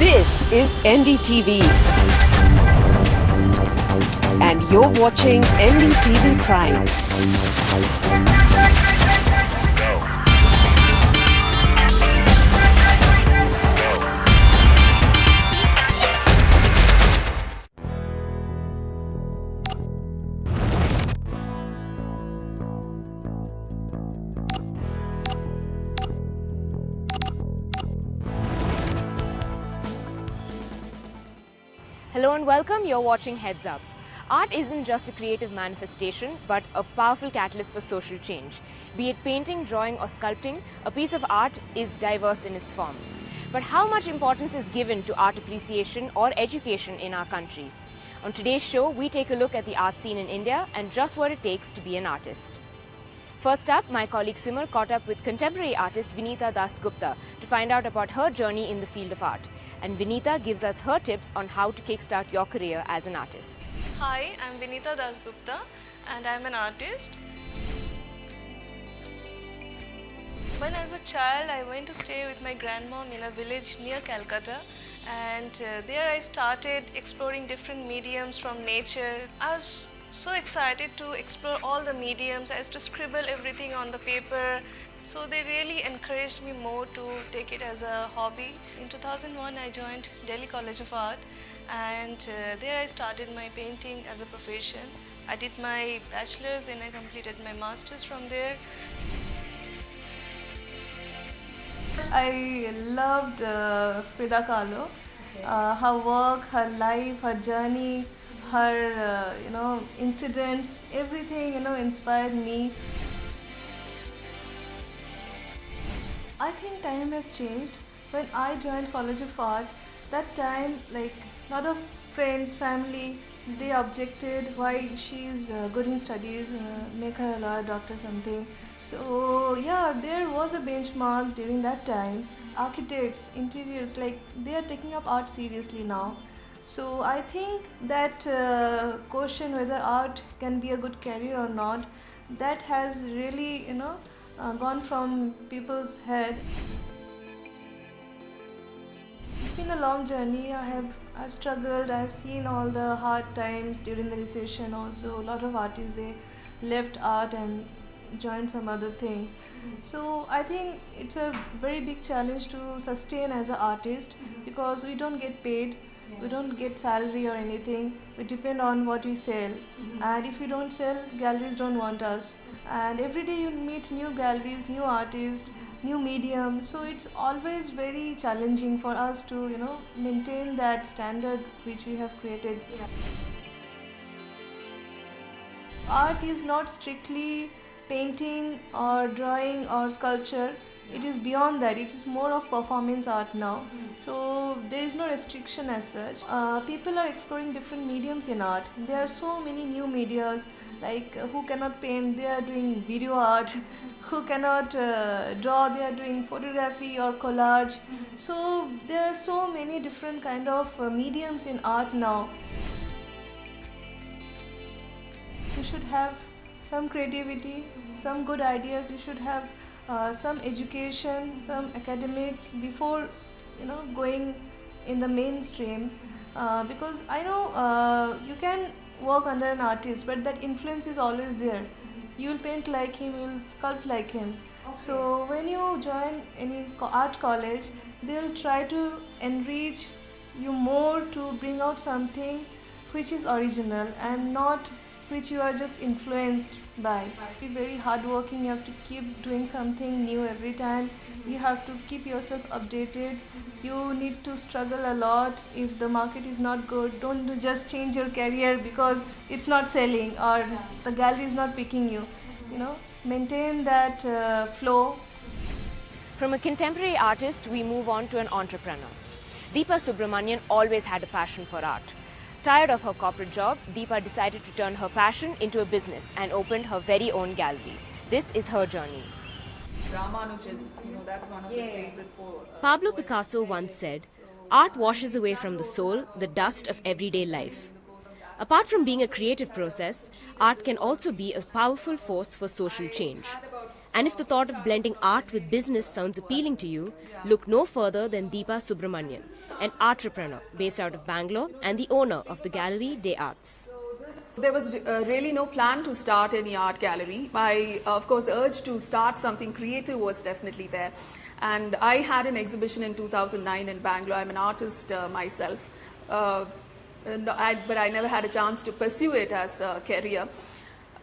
This is NDTV. And you're watching NDTV Prime. Hello and welcome, you're watching Heads Up. Art isn't just a creative manifestation, but a powerful catalyst for social change. Be it painting, drawing or sculpting, a piece of art is diverse in its form. But how much importance is given to art appreciation or education in our country? On today's show, we take a look at the art scene in India and just what it takes to be an artist. First up, my colleague Simar caught up with contemporary artist Vinita Dasgupta to find out about her journey in the field of art. And Vinita gives us her tips on how to kickstart your career as an artist. Hi, I'm Vinita Dasgupta and I'm an artist. When I was a child, I went to stay with my grandmom in a village near Calcutta, and there I started exploring different mediums from nature. I was so excited to explore all the mediums. I used to scribble everything on the paper. So they really encouraged me more to take it as a hobby. In 2001, I joined Delhi College of Art, and there I started my painting as a profession. I did my bachelor's and I completed my master's from there. I loved Frida Kahlo, her work, her life, her journey, her incidents, everything inspired me. I think time has changed. When I joined College of Art, that time lot of friends, family, they objected why she's good in studies, make her a lawyer, doctor, something. So yeah, there was a benchmark during that time. Architects, interiors, they are taking up art seriously now. So I think that question whether art can be a good career or not, that has really gone from people's head. It's been a long journey. I've struggled. I've seen all the hard times during the recession. Also, a lot of artists, they left art and joined some other things. So I think it's a very big challenge to sustain as an artist, because we don't get paid. We don't get salary or anything. We depend on what we sell. And if we don't sell, galleries don't want us. And every day you meet new galleries, new artists, new medium. So it's always very challenging for us to maintain that standard which we have created. Art is not strictly painting or drawing or sculpture. It is beyond that. It is more of performance art now. So there is no restriction as such. People are exploring different mediums in art. There are so many new medias, who cannot paint, they are doing video art. Who cannot draw, they are doing photography or collage. So there are so many different kind of mediums in art now. You should have some creativity, some good ideas. You should have some education, some academics before going in the mainstream, because I know you can work under an artist, but that influence is always there. You will paint like him, you will sculpt like him. Okay. So when you join any art college, they will try to enrich you more to bring out something which is original and not which you are just influenced by. Be very hardworking. You have to keep doing something new every time. You have to keep yourself updated. You need to struggle a lot. If the market is not good, don't just change your career because it's not selling or the gallery is not picking you. Maintain that flow. From a contemporary artist, we move on to an entrepreneur. Deepa Subramanian always had a passion for art. Tired of her corporate job, Deepa decided to turn her passion into a business and opened her very own gallery. This is her journey. Ramanujan, that's one of his favorite Pablo Picasso once said, "Art washes away from the soul the dust of everyday life." Apart from being a creative process, art can also be a powerful force for social change. And if the thought of blending art with business sounds appealing to you, look no further than Deepa Subramanian, an entrepreneur based out of Bangalore and the owner of the gallery des Arts. There was really no plan to start any art gallery. My, of course, the urge to start something creative was definitely there. And I had an exhibition in 2009 in Bangalore. I'm an artist myself. But I never had a chance to pursue it as a career.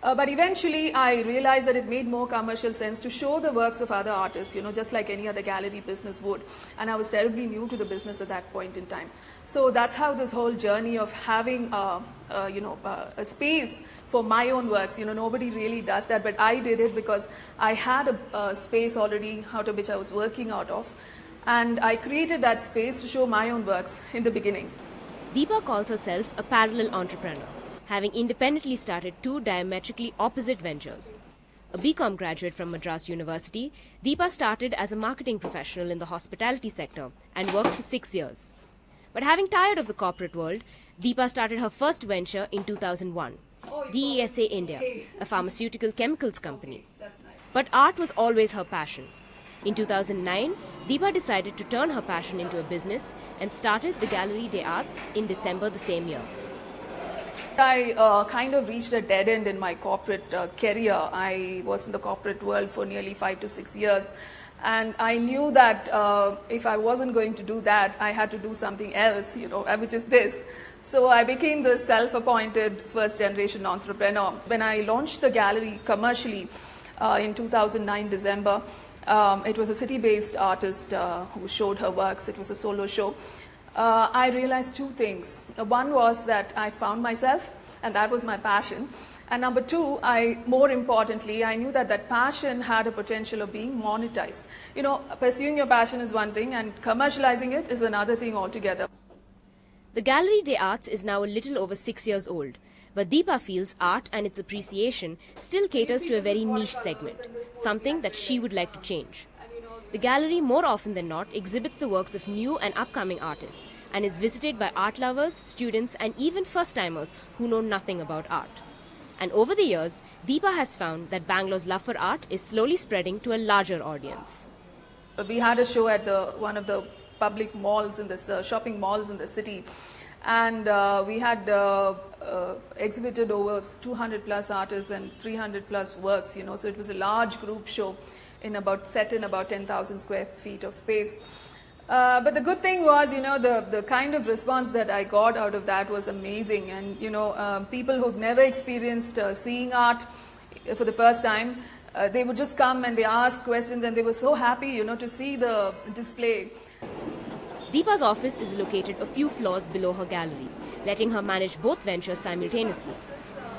But eventually I realized that it made more commercial sense to show the works of other artists, just like any other gallery business would. And I was terribly new to the business at that point in time. So that's how this whole journey of having a space for my own works, nobody really does that, but I did it because I had a space already out of which I was working out of. And I created that space to show my own works in the beginning. Deepa calls herself a parallel entrepreneur, having independently started two diametrically opposite ventures. A BCom graduate from Madras University, Deepa started as a marketing professional in the hospitality sector and worked for 6 years. But having tired of the corporate world, Deepa started her first venture in 2001, DESA India, a pharmaceutical chemicals company. But art was always her passion. In 2009, Deepa decided to turn her passion into a business and started the Gallery des Arts in December the same year. I kind of reached a dead end in my corporate career. I was in the corporate world for nearly 5 to 6 years. And I knew that if I wasn't going to do that, I had to do something else, which is this. So I became the self-appointed first-generation entrepreneur. When I launched the gallery commercially in 2009 December, it was a city-based artist who showed her works. It was a solo show. I realized two things. One was that I found myself, and that was my passion. And number two, more importantly, I knew that that passion had a potential of being monetized. Pursuing your passion is one thing, and commercializing it is another thing altogether. The Gallery des Arts is now a little over 6 years old, but Deepa feels art and its appreciation still caters to a very niche segment, something that she would like to change. The gallery, more often than not, exhibits the works of new and upcoming artists and is visited by art lovers, students, and even first-timers who know nothing about art. And over the years, Deepa has found that Bangalore's love for art is slowly spreading to a larger audience. We had a show at one of the public malls in the shopping malls in the city, and we had exhibited over 200 plus artists and 300 plus works. So it was a large group show set in about 10,000 square feet of space. But the good thing was, the kind of response that I got out of that was amazing. And, people who've never experienced seeing art for the first time, they would just come and they ask questions, and they were so happy, to see the display. Deepa's office is located a few floors below her gallery, letting her manage both ventures simultaneously.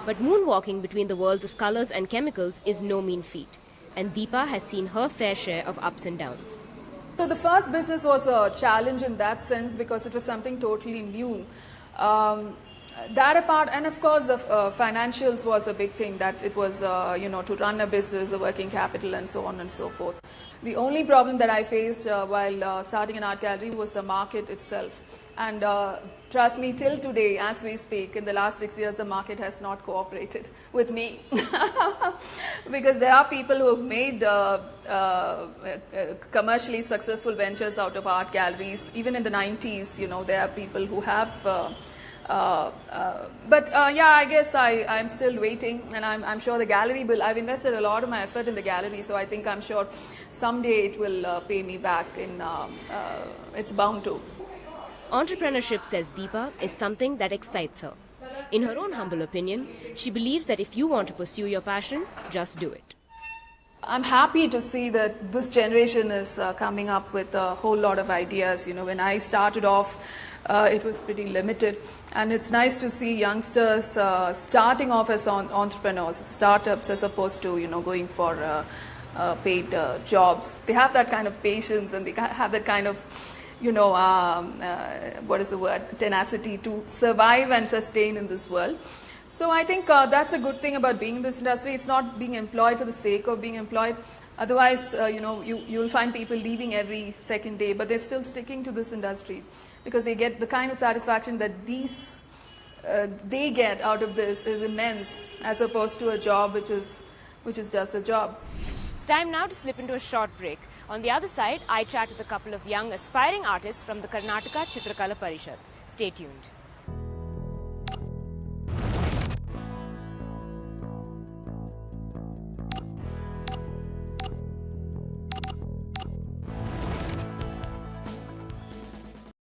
But moonwalking between the worlds of colors and chemicals is no mean feat, and Deepa has seen her fair share of ups and downs. So the first business was a challenge in that sense because it was something totally new. That apart, and of course the financials was a big thing, that it was, to run a business, the working capital and so on and so forth. The only problem that I faced while starting an art gallery was the market itself. And trust me, till today, as we speak, in the last 6 years, the market has not cooperated with me. Because there are people who have made commercially successful ventures out of art galleries. Even in the 90s, there are people who have... I guess I'm still waiting, and I'm sure the gallery will... I've invested a lot of my effort in the gallery, so I think I'm sure someday it will pay me back. It's bound to. Entrepreneurship, says Deepa, is something that excites her. In her own humble opinion, she believes that if you want to pursue your passion, just do it. I'm happy to see that this generation is coming up with a whole lot of ideas. When I started off, it was pretty limited, and it's nice to see youngsters starting off as entrepreneurs, startups, as opposed to going for paid jobs. They have that kind of patience, and they have that kind of tenacity to survive and sustain in this world. So I think that's a good thing about being in this industry. It's not being employed for the sake of being employed. Otherwise, you'll find people leaving every second day, but they're still sticking to this industry because they get the kind of satisfaction that they get out of this is immense, as opposed to a job which is just a job. It's time now to slip into a short break. On the other side, I chat with a couple of young aspiring artists from the Karnataka Chitrakala Parishad. Stay tuned.